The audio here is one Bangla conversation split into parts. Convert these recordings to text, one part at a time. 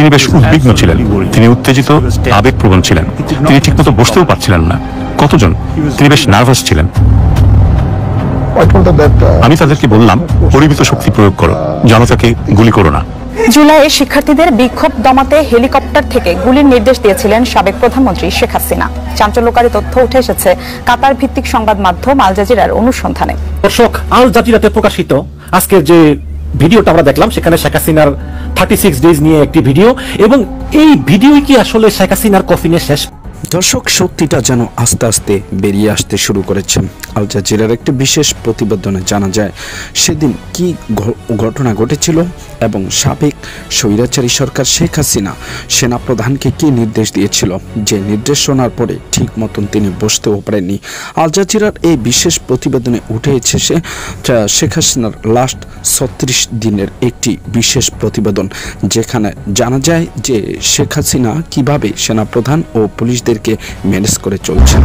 তিনি বেশ উদ্বিগ্ন ছিলেন, তিনি উত্তেজিত, আবেগপ্রবণ ছিলেন, তিনি ঠিকমতো বসতেও পারছিলেন না। কতজন? তিনি বেশ নার্ভাস ছিলেন। আমি তাদেরকে বললাম, পরিমিত শক্তি প্রয়োগ করো, জনতাকে গুলি করো না। জুলাইয়ে শিক্ষার্থীদের বিক্ষোভ দমাতে হেলিকপ্টার থেকে গুলির নির্দেশ দিয়েছিলেন সাবেক প্রধানমন্ত্রী শেখ হাসিনা। চাঞ্চল্যকারী তথ্য উঠে এসেছে কাতার ভিত্তিক সংবাদ মাধ্যম আল জাজিরার অনুসন্ধানে। দর্শক, আল জাজিরাতে প্রকাশিত আজকের যে ভিডিওটা আমরা দেখলাম, সেখানে শেখ হাসিনার 36 ডেজ নিয়ে একটি ভিডিও, এবং এই ভিডিও কি আসলে শেখ হাসিনার কফিনের শেষ? দর্শক, সত্যিটা যেন আস্তে আস্তে বেরিয়ে আসতে শুরু করেছে। আল জাজিরার একটি বিশেষ প্রতিবেদনে জানা যায় সেদিন কি ঘটনা ঘটেছিল এবং সাবেক স্বৈরাচারী সরকার শেখ হাসিনা সেনাপ্রধানকে কি নির্দেশ দিয়েছিল, যে নির্দেশ শোনার পরে ঠিক মতন তিনি বসতেও পারেননি। আল জাজিরার এই বিশেষ প্রতিবেদনে উঠে এসেছে শেখ হাসিনার লাস্ট 36 দিনের একটি বিশেষ প্রতিবেদন, যেখানে জানা যায় যে শেখ হাসিনা কিভাবে সেনাপ্রধান ও পুলিশদেরকে ম্যানেজ করে চলছেন।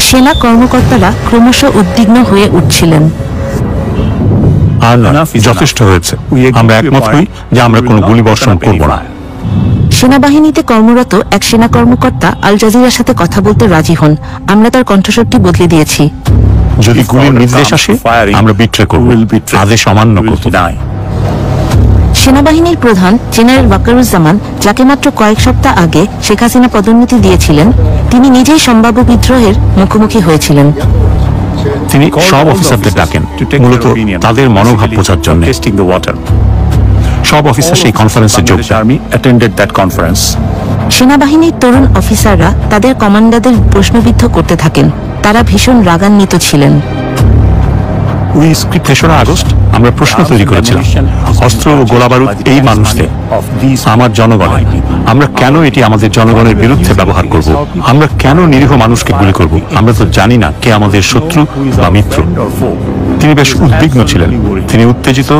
সেনা কর্মকর্তারা ক্রমশ উদ্বিগ্ন হয়ে উঠছিলেন। যথেষ্ট হয়েছে, আমরা একমত হই যে আমরা কোনো গুলি বর্ষণ করব না। সেনাবাহিনীতে কর্মরত এক সেনা কর্মকর্তা আল জাজিরার সাথে কথা বলতে রাজি হন। আমরা তার কণ্ঠস্বরটি বদলে দিয়েছি। যদি গুলির নির্দেশ আসে, আমরা বিট্রে করব, আদেশ অমান্য করব না। সেনাবাহিনীর প্রধান জেনারেল ওয়াকারুজ্জামান, যাকে মাত্র কয়েক সপ্তাহ আগে শেখ হাসিনা পদোন্নতি দিয়েছিলেন, তিনি নিজেই সম্ভাব্য বিদ্রোহের মুখোমুখি হয়েছিলেন। তিনি সব অফিসারদের ডাকেন মূলত তাদের মনোভাব বোঝার জন্য। সব অফিসার সেই কনফারেন্সে যোগ দেন। সেনাবাহিনীর তরুণ অফিসাররা তাদের কমান্ডারদের প্রশ্নবিদ্ধ করতে থাকেন। তারা ভীষণ রাগান্বিত ছিলেন। 3রা আগস্ট আমরা প্রশ্ন তৈরি করেছিলাম, অস্ত্র ও গোলাবারুদ এই মানুষদের, আমার জনগণের, আমরা কেন এটি আমাদের জনগণের বিরুদ্ধে ব্যবহার করব? আমরা কেন নিরীহ মানুষকে গুলি করব? আমরা তো জানি না কে আমাদের শত্রু বা মিত্র। তিনি বেশ উদ্বিগ্ন ছিলেন, তিনি উত্তেজিত,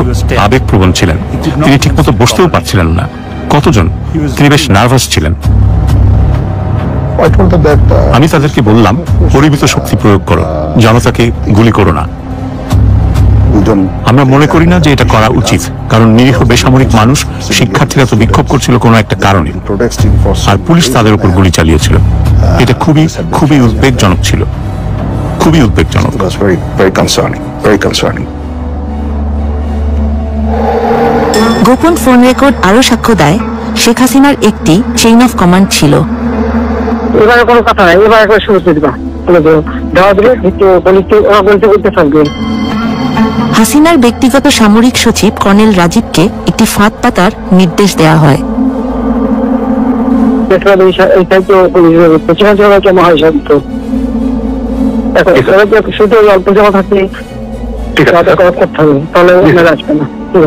আবেগপ্রবণ ছিলেন, তিনি ঠিকমতো বসতেও পারছিলেন না। কতজন? তিনি বেশ নার্ভাস ছিলেন। আমি তাদেরকে বললাম, পরিমিত শক্তি প্রয়োগ করো, জনতাকে গুলি করো না। আমরা মনে করি না যে এটা করা উচিত, কারণ নিরীহ বেসামরিক মানুষ, শিক্ষার্থীরা তো বিক্ষোভ করছিল কোনো একটা কারণে, আর পুলিশ তাদের উপর গুলি চালিয়েছিল। এটা খুবই খুবই উদ্বেগজনক ছিল, খুবই উদ্বেগজনক। গোপন ফোন রেকর্ড আরো সাক্ষ্য দেয়, শেখ হাসিনার একটি চেইন অফ কমান্ড ছিল। এবারে কোনো কথা নাই, এবার একবার শুরু করে দিবা, দেওয়া দিলে বলতে থাকবে। হাসিনার ব্যক্তিগত সামরিক সচিব কর্নেল রাজীবকে একটি ফাঁদ পাতার নির্দেশ দেওয়া হয়।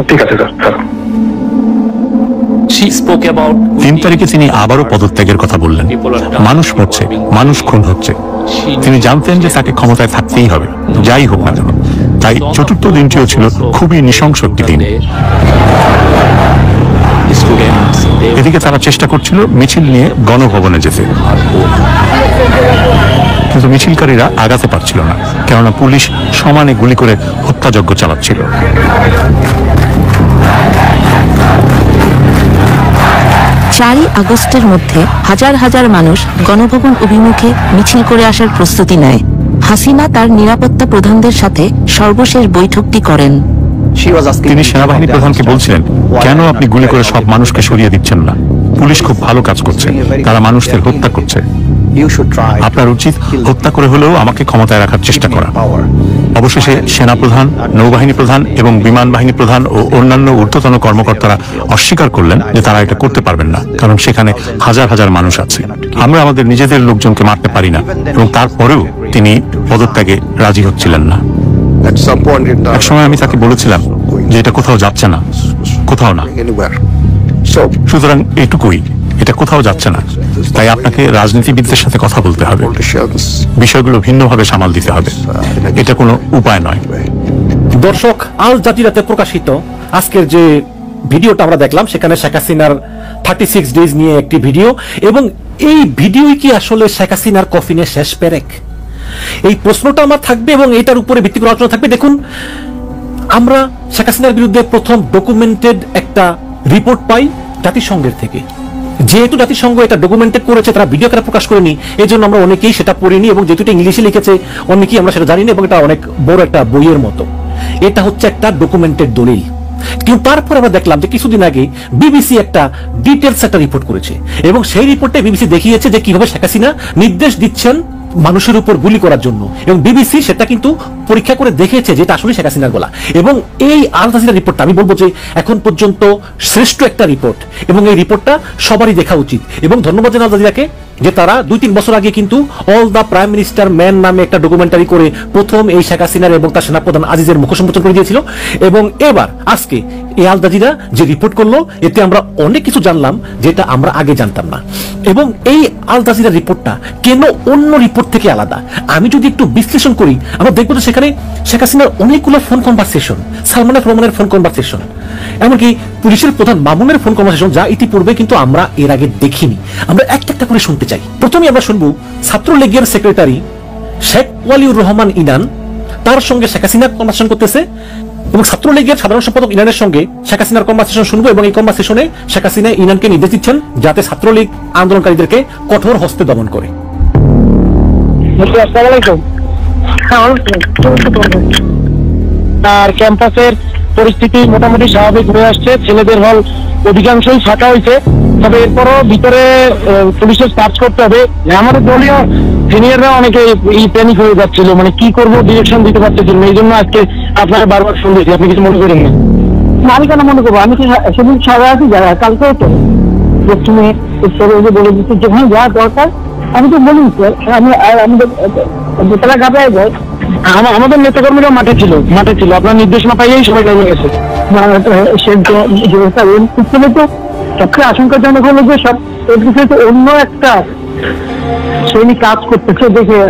ঠিক আছে। 3 তারিখে তিনি আবারও পদত্যাগের কথা বললেন। মানুষ মরছে, মানুষ খুন হচ্ছে। তিনি জানতেন যে তাকে ক্ষমতায় থাকতেই হবে, যাই হোক না কেন। তাই চতুর্থ দিনটিও ছিল খুবই নৃশংস একটি দিন। এদিকে তারা চেষ্টা করছিল মিছিল নিয়ে গণভবনে যেতে, কিন্তু মিছিলকারীরা আগাতে পারছিল না, কেননা পুলিশ সমানে গুলি করে হত্যাযজ্ঞ চালাচ্ছিল। 4 আগস্টের মধ্যে হাজার হাজার মানুষ গণভবন অভিমুখে মিছিল করে আসার প্রস্তুতি নেয়। হাসিনা তার নিরাপত্তা প্রধানদের সাথে সর্বশেষ বৈঠকটি করেন। তিনি সেনাবাহিনী প্রধানকে বলছিলেন, কেন আপনি গুলি করে সব মানুষকে সরিয়ে দিচ্ছেন না? পুলিশ খুব ভালো কাজ করছে, তারা মানুষদের হত্যা করছে। আপনার উচিত হত্যা করে হলেও আমাকে ক্ষমতায় রাখার চেষ্টা করা। অবশেষে সেনাপ্রধান, নৌবাহিনী প্রধান এবং বিমান বাহিনী প্রধান ও অন্যান্য ঊর্ধ্বতন কর্মকর্তারা অস্বীকার করলেন যে তারা এটা করতে পারবেন না, কারণ সেখানে হাজার হাজার মানুষ আছে। আমরা আমাদের নিজেদের লোকজনকে মারতে পারি না, এবং তারপরেও তিনি পদত্যাগে রাজি হচ্ছিলেন না। এক সময় আমি তাকে বলেছিলাম যে এটা কোথাও যাচ্ছে না, কোথাও না। সুতরাং এটুকুই, এটা কোথাও যাচ্ছে না। তাই আপনাকে রাজনীতিবিদদের সাথে কথা বলতে হবে, বিষয়গুলো ভিন্নভাবে সামাল দিতে হবে। এটা কোনো উপায় নয়। দর্শক, আল জাজিরাতে প্রকাশিত আজকের যে ভিডিওটা আমরা দেখলাম, সেখানে শেখ হাসিনার 36 ডেজ নিয়ে একটি ভিডিও, এবং এই ভিডিওই কি আসলে শেখ হাসিনার কফিনের শেষ পেরেক? এই প্রশ্নটা আমার থাকবে এবং এটার উপরে ভিত্তি করে আলোচনা থাকবে। দেখুন, আমরা শেখ হাসিনার বিরুদ্ধে প্রথম ডকুমেন্টেড একটা রিপোর্ট পাই জাতিসংঘের থেকে। যেহেতু জাতিসংঘ এটা ডকুমেন্টেড করেছে, তারা ভিডিও করে প্রকাশ করেনি, এই জন্য আমরা অনেকেই সেটা পড়িনি, এবং যেহেতু এটা ইংলিশে লিখেছে অনেকেই আমরা সেটা জানি না, এবং এটা অনেক বড় একটা বইয়ের মতো। এটা হচ্ছে একটা ডকুমেন্টেড দলিল। কিন্তু তারপর আমরা দেখলাম যে কিছুদিন আগে বিবিসি একটা ডিটেলস একটা রিপোর্ট করেছে, এবং সেই রিপোর্টে বিবিসি দেখিয়েছে যে কিভাবে শেখ হাসিনা নির্দেশ দিচ্ছেন মানুষের উপর গুলি করার জন্য, এবং বিবিসি সেটা কিন্তু পরীক্ষা করে দেখেছে যে এটা আসলে শেখ হাসিনার গলা। এবং এই আল জাজিরা রিপোর্টটা আমি বলবো যে এখন পর্যন্ত শ্রেষ্ঠ একটা রিপোর্ট, এবং এই রিপোর্টটা সবারই দেখা উচিত। এবং ধন্যবাদ জানাই আল জাজিরাকে যে তারা 2-3 বছর আগে কিন্তু all the prime minister man নামে একটা ডকুমেন্টারি করে প্রথম এই শেখ হাসিনার এবং তার সেনাপ্রধান আজিজের মুখ সম্মোচন করে দিয়েছিল। এবং এবার আজকে এই আল জাজিরা যে রিপোর্ট করলো, এতে আমরা অনেক কিছু জানলাম যেটা আমরা আগে জানতাম না। এবং এই আল জাজিরা রিপোর্টটা কেন অন্য রিপোর্ট থেকে আলাদা, আমি যদি একটু বিশ্লেষণ করি, আমরা দেখবো যে সেখানে শেখ হাসিনার অনেকগুলো ফোন কনভারসেশন, সালমান এফ রহমানের ফোন কনভারসেশন, এমনকি পুলিশের প্রধান মামুনের ফোন কনভারসেশন, যা ইতিপূর্বে কিন্তু আমরা এর আগে দেখিনি। আমরা একটা করে শুনতে চাই। প্রথমে আমরা শুনবো ছাত্রলীগের সেক্রেটারি শেখ ওয়ালিউর রহমান ইনান, তার সঙ্গে শেখ হাসিনা কনভারসেশন করতেছে, এবং ছাত্রলীগের সাধারণ সম্পাদক ইনানের সঙ্গে শেখ হাসিনার কনভারসেশন শুনবো। এবং এই কনভারসেশনে শেখ হাসিনা ইনানকে নির্দেশ দিচ্ছেন যাতে ছাত্রলীগ আন্দোলনকারীদেরকে কঠোর হস্তে দমন করে। আর ক্যাম্পাসের পরিস্থিতি মোটামুটি স্বাভাবিক হয়ে আসছে, ছেলেদের হল অধিকাংশই ফাঁকা হয়েছে, তবে এরপরও ভিতরে পুলিশের সার্চ করতে হবে। আমাদের দলীয় সিনিয়ররা অনেকে প্যানিক হয়ে যাচ্ছিল, মানে কি করবো ডিরেকশন দিতে পারতেছিল না, এই জন্য আজকে আপনাকে বারবার শুনতেছি। আপনি কিছু মনে করেন না? আমি কেন মনে করবো, আমি তো সেদিন সারা আছি, যারা কালকেও তো প্রথমে বলে দিচ্ছি যেখানে যা দরকার আমি তো বলি, আমি আমাদের তারা গাঁপায় যায়। আমাদের নেতাকর্মীরা মাঠে ছিল, আপনার নির্দেশনা পাইয়েই সবাই নেমে গেছে। তো সবচেয়ে আশঙ্কাজনক হলো যে সব অন্য একটা সৈনিক কাজ করতেছে দেখে,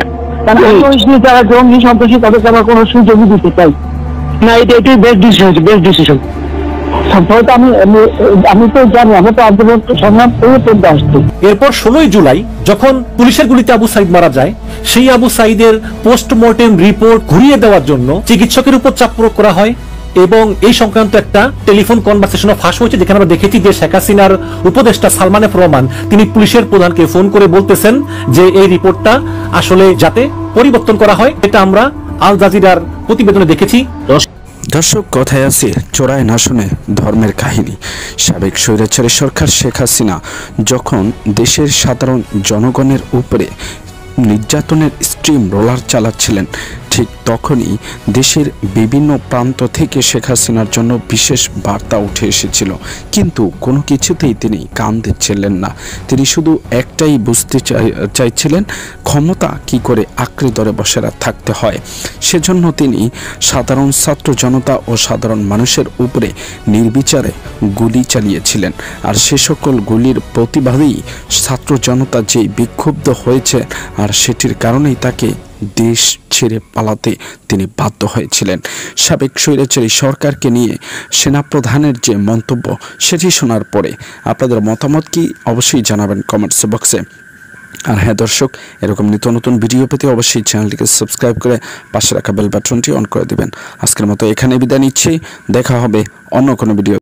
যারা জঙ্গি সন্ত্রাসী তাদেরকে আমার কোনো সুযোগই দিতে চাই না। এটাই বেস্ট ডিসিশন, আমি তো জানি, আমি তো আন্দোলন সংগ্রাম করে পড়তে আসছি। এরপর 16 জুলাই যখন পুলিশের গুলিতে আবু সাইদ মারা যায়, সেই আবু সাইদের পোস্টমর্টেম রিপোর্ট ঘুরিয়ে দেওয়ার জন্য চিকিৎসকের উপর চাপ প্রয়োগ করা হয়, এবং এই সংক্রান্ত একটা টেলিফোন কনভারসেশনও ফাঁস হয়েছে, যেখানে আমরা দেখেছি যে শেখ হাসিনার উপদেষ্টা সালমান এফ রহমান তিনি পুলিশের প্রধানকে ফোন করে বলতেছেন যে এই রিপোর্টটা আসলে যাতে পরিবর্তন করা হয়। এটা আমরা আল জাজিরার প্রতিবেদনে দেখেছি। দর্শক, কথায় আছে চোরায় না শুনে ধর্মের কাহিনী। সাবেক স্বৈরাচারী সরকার শেখ হাসিনা যখন দেশের সাধারণ জনগণের উপরে নির্যাতনের স্ট্রিম রোলার চালাচ্ছিলেন, ঠিক তখনই দেশের বিভিন্ন প্রান্ত থেকে শেখ হাসিনার জন্য বিশেষ বার্তা উঠে এসেছিল, কিন্তু কোনো কিছুতেই তিনি কান দিচ্ছিলেন না। তিনি শুধু একটাই বুঝতে চাইছিলেন ক্ষমতা কি করে আঁকড়ে ধরে বসে থাকতে হয়। সেজন্য তিনি সাধারণ ছাত্র জনতা ও সাধারণ মানুষের উপরে নির্বিচারে গুলি চালিয়েছিলেন। আর সে সকল গুলির প্রতিবাদেই ছাত্র জনতা যে বিক্ষুব্ধ হয়েছে, আর সেটির কারণেই তাকে দেশ ছেড়ে পালাতে তিনি বাধ্য হয়েছিলেন। সাবেক স্বৈরাচারী সরকারকে নিয়ে সেনাপ্রধানের যে মন্তব্য, সেটি শোনার পরে আপনাদের মতামত কি অবশ্যই জানাবেন কমেন্টস বক্সে। আর হ্যাঁ দর্শক, এরকম নিত্য নতুন ভিডিও পেতে অবশ্যই চ্যানেলটিকে সাবস্ক্রাইব করে পাশে রাখা বেল বাটনটি অন করে দিবেন। আজকের মতো এখানে বিদায় নিচ্ছি, দেখা হবে অন্য কোনো ভিডিও।